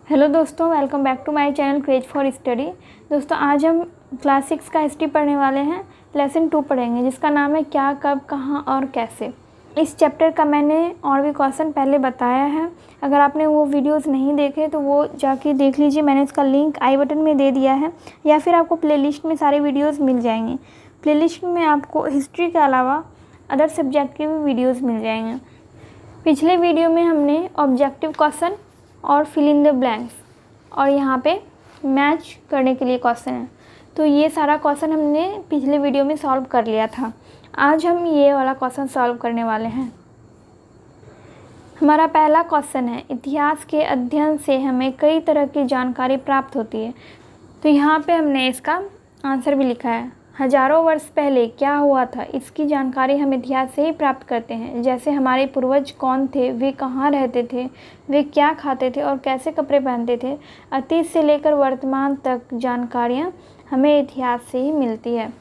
Hello दोस्तों, welcome back to my channel craze for study. दोस्तों आज हम क्लास 6 का हिस्ट्री पढ़ने वाले हैं। लेसन 2 पढ़ेंगे जिसका नाम है क्या, कब, कहाँ और कैसे। इस चैप्टर का मैंने और भी क्वेश्चन पहले बताया है। अगर आपने वो वीडियोस नहीं देखे तो वो जाके देख लीजिए। मैंने उसका लिंक आई बटन में दे दिया है, या फिर आपको प्लेलिस्ट में सारे वीडियोज़ मिल जाएंगे। प्लेलिस्ट में आपको हिस्ट्री के अलावा अदर सब्जेक्ट के भी वीडियोज़ मिल जाएंगे। पिछले वीडियो में हमने ऑब्जेक्टिव क्वेश्चन और फिल इन द ब्लैंक्स और यहाँ पे मैच करने के लिए क्वेश्चन है, तो ये सारा क्वेश्चन हमने पिछले वीडियो में सॉल्व कर लिया था। आज हम ये वाला क्वेश्चन सॉल्व करने वाले हैं। हमारा पहला क्वेश्चन है, इतिहास के अध्ययन से हमें कई तरह की जानकारी प्राप्त होती है। तो यहाँ पे हमने इसका आंसर भी लिखा है। हजारों वर्ष पहले क्या हुआ था, इसकी जानकारी हम इतिहास से ही प्राप्त करते हैं। जैसे हमारे पूर्वज कौन थे, वे कहाँ रहते थे, वे क्या खाते थे और कैसे कपड़े पहनते थे। अतीत से लेकर वर्तमान तक जानकारियाँ हमें इतिहास से ही मिलती है।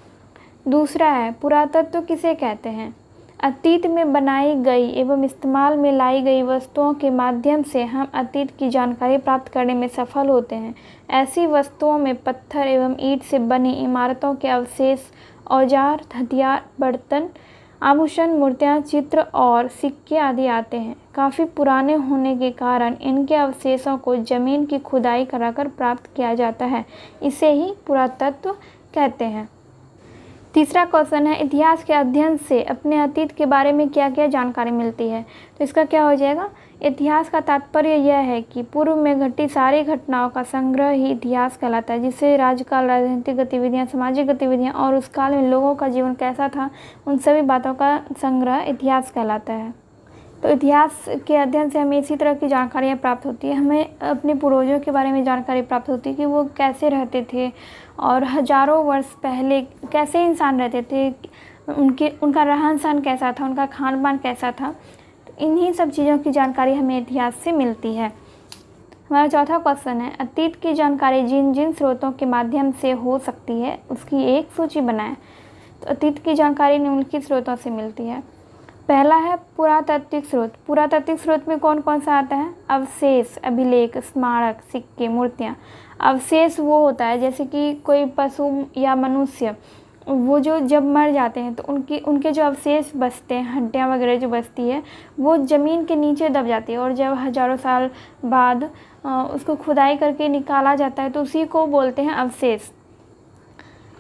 दूसरा है, पुरातत्व किसे कहते हैं। अतीत में बनाई गई एवं इस्तेमाल में लाई गई वस्तुओं के माध्यम से हम अतीत की जानकारी प्राप्त करने में सफल होते हैं। ऐसी वस्तुओं में पत्थर एवं ईंट से बनी इमारतों के अवशेष, औजार, हथियार, बर्तन, आभूषण, मूर्तियाँ, चित्र और सिक्के आदि आते हैं। काफ़ी पुराने होने के कारण इनके अवशेषों को जमीन की खुदाई कराकर प्राप्त किया जाता है। इसे ही पुरातत्व कहते हैं। तीसरा क्वेश्चन है, इतिहास के अध्ययन से अपने अतीत के बारे में क्या क्या जानकारी मिलती है। तो इसका क्या हो जाएगा, इतिहास का तात्पर्य यह है कि पूर्व में घटी सारी घटनाओं का संग्रह ही इतिहास कहलाता है, जिससे राजकाल, राजनीतिक गतिविधियां, सामाजिक गतिविधियां और उस काल में लोगों का जीवन कैसा था, उन सभी बातों का संग्रह इतिहास कहलाता है। तो इतिहास के अध्ययन से हमें इसी तरह की जानकारियाँ प्राप्त होती है। हमें अपने पूर्वजों के बारे में जानकारी प्राप्त होती है कि वो कैसे रहते थे और हजारों वर्ष पहले कैसे इंसान रहते थे, उनका रहन सहन कैसा था, उनका खान पान कैसा था। तो इन्हीं सब चीज़ों की जानकारी हमें इतिहास से मिलती है। हमारा चौथा क्वेश्चन है, अतीत की जानकारी जिन जिन स्रोतों के माध्यम से हो सकती है उसकी एक सूची बनाएं। तो अतीत की जानकारी निम्नलिखित स्रोतों से मिलती है। पहला है पुरातात्विक स्रोत। पुरातात्विक स्रोत में कौन कौन सा आता है, अवशेष, अभिलेख, स्मारक, सिक्के, मूर्तियाँ। अवशेष वो होता है जैसे कि कोई पशु या मनुष्य, वो जो जब मर जाते हैं तो उनके जो अवशेष बचते हैं, हड्डियाँ वगैरह जो बचती है, वो ज़मीन के नीचे दब जाती है और जब हजारों साल बाद उसको खुदाई करके निकाला जाता है तो उसी को बोलते हैं अवशेष।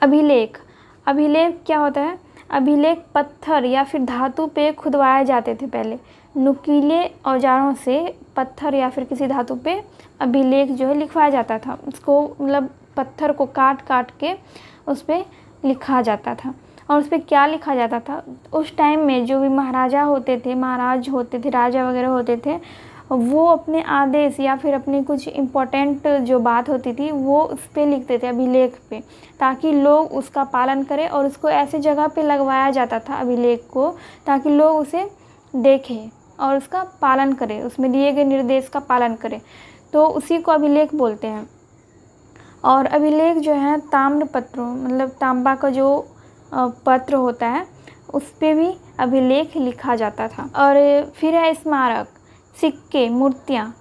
अभिलेख, अभिलेख क्या होता है, अभिलेख पत्थर या फिर धातु पे खुदवाए जाते थे। पहले नुकीले औजारों से पत्थर या फिर किसी धातु पे अभिलेख जो है लिखवाया जाता था। उसको मतलब पत्थर को काट काट के उस पर लिखा जाता था। और उस पर क्या लिखा जाता था, उस टाइम में जो भी महाराजा होते थे, महाराज होते थे, राजा वगैरह होते थे, वो अपने आदेश या फिर अपनी कुछ इम्पोर्टेंट जो बात होती थी वो उस पर लिखते थे, अभिलेख पे, ताकि लोग उसका पालन करें। और उसको ऐसी जगह पे लगवाया जाता था अभिलेख को, ताकि लोग उसे देखें और उसका पालन करें, उसमें दिए गए निर्देश का पालन करें। तो उसी को अभिलेख बोलते हैं। और अभिलेख जो है ताम्र पत्रों, मतलब तांबा का जो पत्र होता है उस पर भी अभिलेख लिखा जाता था। और फिर है स्मारक, सिक्के, मूर्तियाँ।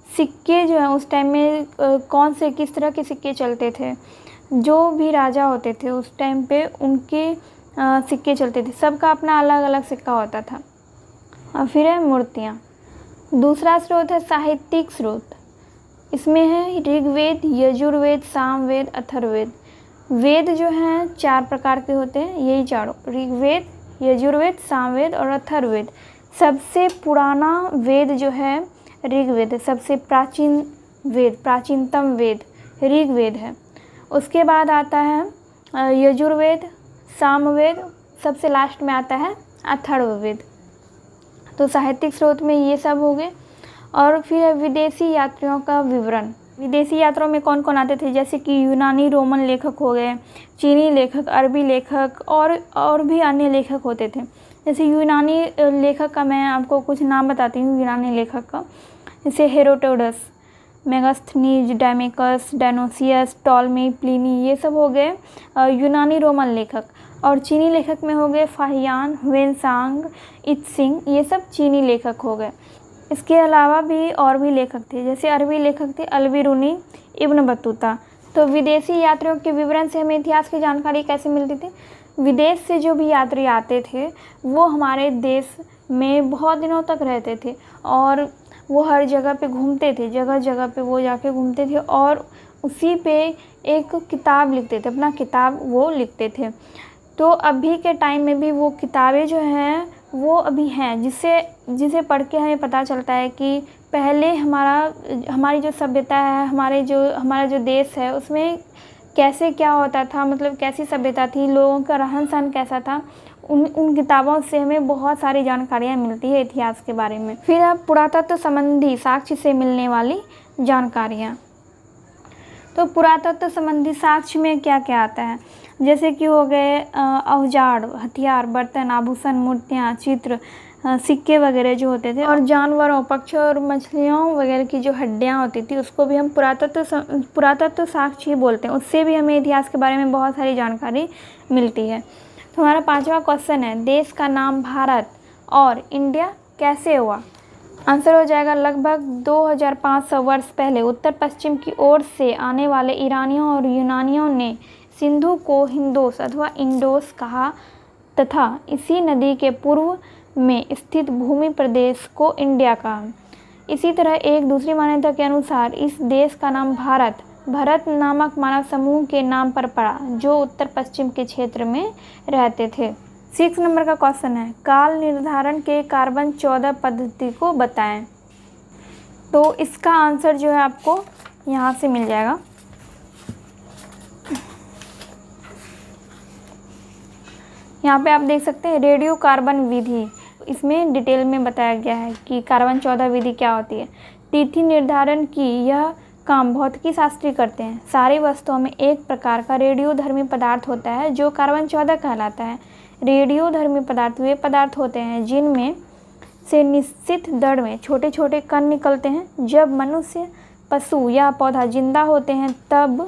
सिक्के जो है उस टाइम में कौन से किस तरह के सिक्के चलते थे, जो भी राजा होते थे उस टाइम पे उनके सिक्के चलते थे, सबका अपना अलग अलग सिक्का होता था। और फिर है मूर्तियाँ। दूसरा स्रोत है साहित्यिक स्रोत। इसमें है ऋग्वेद, यजुर्वेद, सामवेद, अथर्ववेद। वेद जो हैं 4 प्रकार के होते हैं, यही चारों, ऋग्वेद, यजुर्वेद, सामवेद और अथर्ववेद। सबसे पुराना वेद जो है ऋग्वेद, सबसे प्राचीन वेद, प्राचीनतम वेद ऋग्वेद है। उसके बाद आता है यजुर्वेद, सामवेद, सबसे लास्ट में आता है अथर्ववेद। तो साहित्यिक स्रोत में ये सब हो गए। और फिर है विदेशी यात्रियों का विवरण। विदेशी यात्राओं में कौन कौन आते थे, जैसे कि यूनानी रोमन लेखक हो गए, चीनी लेखक, अरबी लेखक और भी अन्य लेखक होते थे। जैसे यूनानी लेखक का मैं आपको कुछ नाम बताती हूँ यूनानी लेखक का, जैसे Herodotus, Megasthenes, डायमेकस, Dionysius, Ptolemy, Pliny, ये सब हो गए यूनानी रोमन लेखक। और चीनी लेखक में हो गए फाहियान, वेनसांग, इत्सिंग, ये सब चीनी लेखक हो गए। इसके अलावा भी और भी लेखक थे, जैसे अरबी लेखक थे अल-बिरूनी, इब्न बतूता। तो विदेशी यात्रियों के विवरण से हमें इतिहास की जानकारी कैसे मिलती थी? विदेश से जो भी यात्री आते थे वो हमारे देश में बहुत दिनों तक रहते थे और वो हर जगह पे घूमते थे, जगह जगह पे वो जाके घूमते थे और उसी पे एक किताब लिखते थे, अपना किताब वो लिखते थे। तो अभी के टाइम में भी वो किताबें जो हैं वो अभी हैं, जिसे पढ़ के हमें पता चलता है कि पहले हमारी जो सभ्यता है, हमारा जो देश है उसमें कैसे क्या होता था, मतलब कैसी सभ्यता थी, लोगों का रहन सहन कैसा था। उन किताबों से हमें बहुत सारी जानकारियाँ मिलती है इतिहास के बारे में। फिर अब पुरातत्व संबंधी साक्ष्य से मिलने वाली जानकारियाँ। तो पुरातत्व संबंधी साक्ष्य में क्या क्या आता है, जैसे कि हो गए औजार, हथियार, बर्तन, आभूषण, मूर्तियाँ, चित्र, सिक्के वगैरह जो होते थे, और जानवरों, पक्षियों और मछलियों वगैरह की जो हड्डियाँ होती थी उसको भी हम पुरातत्व साक्ष्य ही बोलते हैं। उससे भी हमें इतिहास के बारे में बहुत सारी जानकारी मिलती है। तो हमारा 5वां क्वेश्चन है, देश का नाम भारत और इंडिया कैसे हुआ? आंसर हो जाएगा, लगभग 2500 वर्ष पहले उत्तर पश्चिम की ओर से आने वाले ईरानियों और यूनानियों ने सिंधु को हिंदोस अथवा इंडोस कहा तथा इसी नदी के पूर्व में स्थित भूमि प्रदेश को इंडिया कहा। इसी तरह एक दूसरी मान्यता के अनुसार इस देश का नाम भरत नामक मानव समूह के नाम पर पड़ा जो उत्तर पश्चिम के क्षेत्र में रहते थे। 6 नंबर का क्वेश्चन है, काल निर्धारण के कार्बन 14 पद्धति को बताएं। तो इसका आंसर जो है आपको यहाँ से मिल जाएगा। यहाँ पे आप देख सकते हैं रेडियो कार्बन विधि, इसमें डिटेल में बताया गया है कि कार्बन 14 विधि क्या होती है। तिथि निर्धारण की यह काम भौतिकी शास्त्री करते हैं। सारी वस्तुओं में एक प्रकार का रेडियोधर्मी पदार्थ होता है जो कार्बन 14 कहलाता है। रेडियोधर्मी पदार्थ वे पदार्थ होते हैं जिनमें से निश्चित दर में छोटे छोटे कण निकलते हैं। जब मनुष्य, पशु या पौधा जिंदा होते हैं तब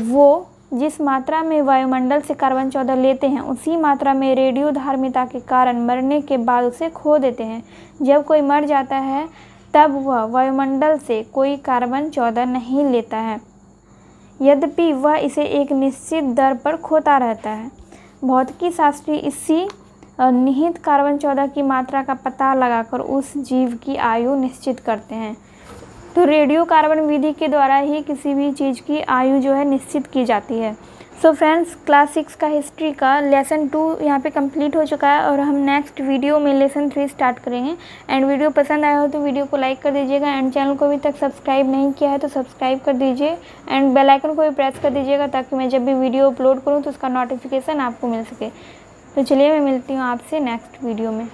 वो जिस मात्रा में वायुमंडल से कार्बन 14 लेते हैं उसी मात्रा में रेडियोधर्मिता के कारण मरने के बाद उसे खो देते हैं। जब कोई मर जाता है तब वह वायुमंडल से कोई कार्बन 14 नहीं लेता है, यद्यपि वह इसे एक निश्चित दर पर खोता रहता है। भौतिकी शास्त्री इसी निहित कार्बन 14 की मात्रा का पता लगाकर उस जीव की आयु निश्चित करते हैं। तो रेडियो कार्बन विधि के द्वारा ही किसी भी चीज़ की आयु जो है निश्चित की जाती है। सो फ्रेंड्स, क्लास 6 का हिस्ट्री का लेसन 2 यहाँ पे कंप्लीट हो चुका है और हम नेक्स्ट वीडियो में लेसन 3 स्टार्ट करेंगे। एंड वीडियो पसंद आया हो तो वीडियो को लाइक कर दीजिएगा एंड चैनल को अभी तक सब्सक्राइब नहीं किया है तो सब्सक्राइब कर दीजिए एंड बेल आइकन को भी प्रेस कर दीजिएगा ताकि मैं जब भी वीडियो अपलोड करूँ तो उसका नोटिफिकेशन आपको मिल सके। तो चलिए मैं मिलती हूँ आपसे नेक्स्ट वीडियो में।